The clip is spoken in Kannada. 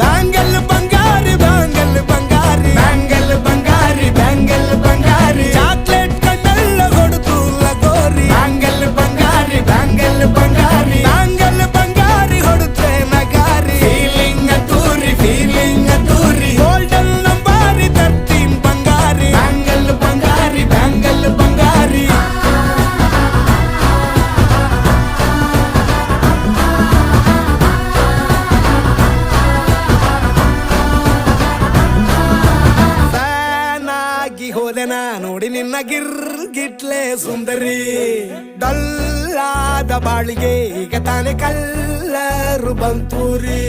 ಬ್ಯಾಂಗಲ್ ಬಂಗಾರಿ ಬ್ಯಾಂಗಲ್ ಬಂಗಾರಿ ಬ್ಯಾಂಗಲ್ ಬಂಗಾರಿ ಬ್ಯಾಂಗಲ್ ಬಂಗಾರಿ ಚಾಕ್ಲೇಟ್ ಕಣ್ಣೆಲ್ಲ ಹೊಡೆದು ಲಗೋರಿ ಬ್ಯಾಂಗಲ್ ಬಂಗಾರಿ ಬ್ಯಾಂಗಲ್ ಬಂಗಾರಿ ಬ್ಯಾಂಗಲ್ ಬಂಗಾರಿ ಹೊಡೆದ್ರೆ ನಗಾರಿ ಫೀಲಿಂಗ್ ತೂರಿ ಗೋಲ್ಡನ್ ನಂಬಾರಿ 13 ಬಂಗಾರಿ ಬ್ಯಾಂಗಲ್ ಬಂಗಾರಿ ಬ್ಯಾಂಗಲ್ ಬಂಗಾರಿ ಹೋದೆನ ನೋಡಿ ನಿನ್ನ ಗಿರ್ಗಿಟ್ಲೆ ಸುಂದರಿ ಡಲ್ಲಾದ ಬಾಳಿಗೆ ಈಗ ತಾನೆ ಕಲ್ಲರು ಬಂತೂರಿ